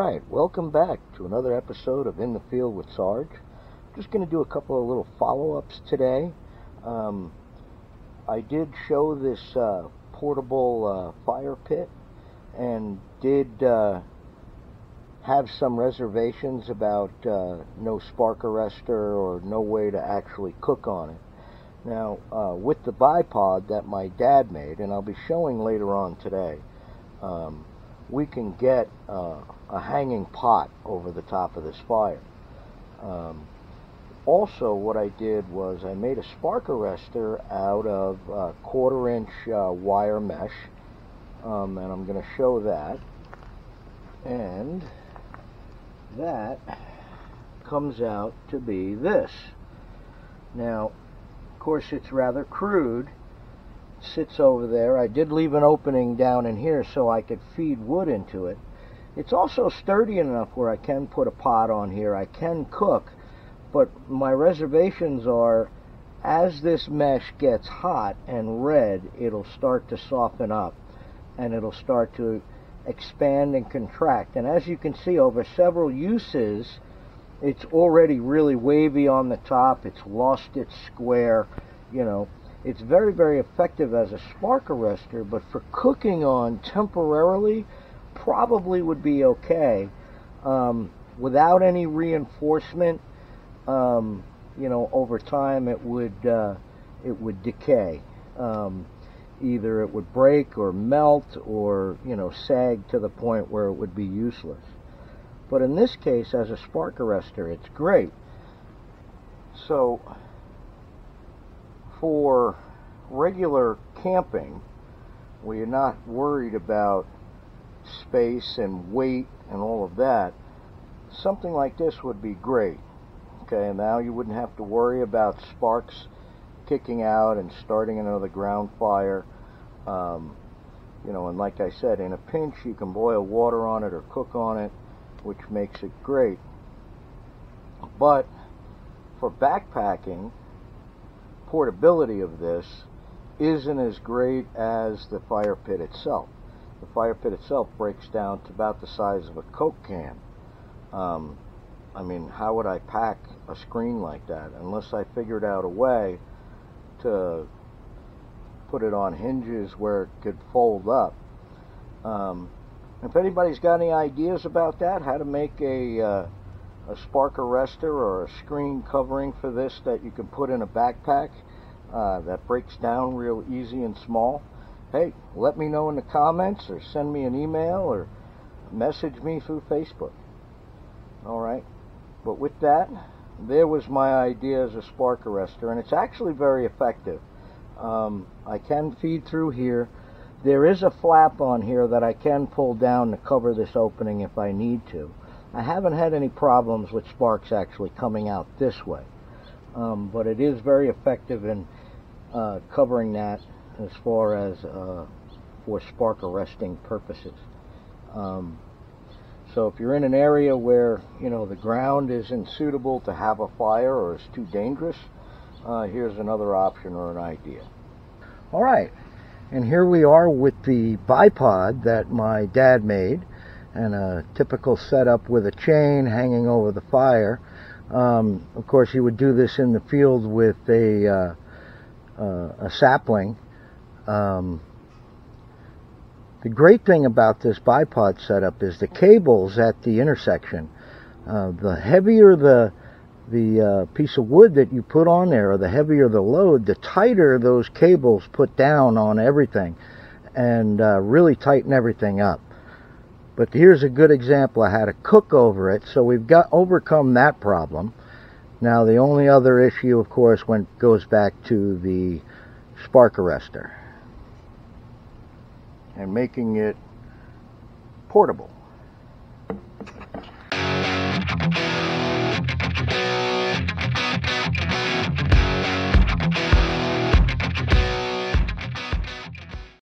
Alright, welcome back to another episode of In the Field with Sarge. Just going to do a couple of little follow-ups today. I did show this portable fire pit and did have some reservations about no spark arrestor or no way to actually cook on it. Now, with the bipod that my dad made, and I'll be showing later on today, we can get a hanging pot over the top of this fire. Also, what I did was I made a spark arrestor out of 1/4-inch wire mesh, and I'm going to show that. And that comes out to be this. Now, of course, it's rather crude. Sits over there. I did leave an opening down in here so I could feed wood into it. It's also sturdy enough where I can put a pot on here. I can cook, but my reservations are as this mesh gets hot and red, it'll start to soften up and it'll start to expand and contract. And as you can see, over several uses, it's already really wavy on the top. It's lost its square, you know. It's very, very effective as a spark arrestor, but for cooking on temporarily, probably would be okay. Without any reinforcement, you know, over time it would decay. Either it would break or melt or, you know, sag to the point where it would be useless. But in this case, as a spark arrestor, it's great. So, for regular camping, where you're not worried about space and weight and all of that, something like this would be great. Okay, now you wouldn't have to worry about sparks kicking out and starting another ground fire. You know, and like I said, in a pinch you can boil water on it or cook on it, which makes it great. But for backpacking, portability of this isn't as great as the fire pit itself. The fire pit itself breaks down to about the size of a Coke can. I mean, how would I pack a screen like that unless I figured out a way to put it on hinges where it could fold up? If anybody's got any ideas about that, how to make a spark arrestor or a screen covering for this that you can put in a backpack that breaks down real easy and small, hey, let me know in the comments or send me an email or message me through Facebook. Alright, but with that, there was my idea as a spark arrestor, and it's actually very effective. I can feed through here. There is a flap on here that I can pull down to cover this opening if I need to. I haven't had any problems with sparks actually coming out this way, but it is very effective in covering that as far as for spark arresting purposes. So if you're in an area where, you know, the ground isn't suitable to have a fire or it's too dangerous, here's another option or an idea. Alright, and here we are with the bipod that my dad made, and a typical setup with a chain hanging over the fire. Of course, you would do this in the field with a sapling. The great thing about this bipod setup is the cables at the intersection. The heavier the piece of wood that you put on there, or the heavier the load, the tighter those cables put down on everything and really tighten everything up. But here's a good example of how to cook over it, so we've overcome that problem. Now the only other issue, of course, goes back to the spark arrestor and making it portable.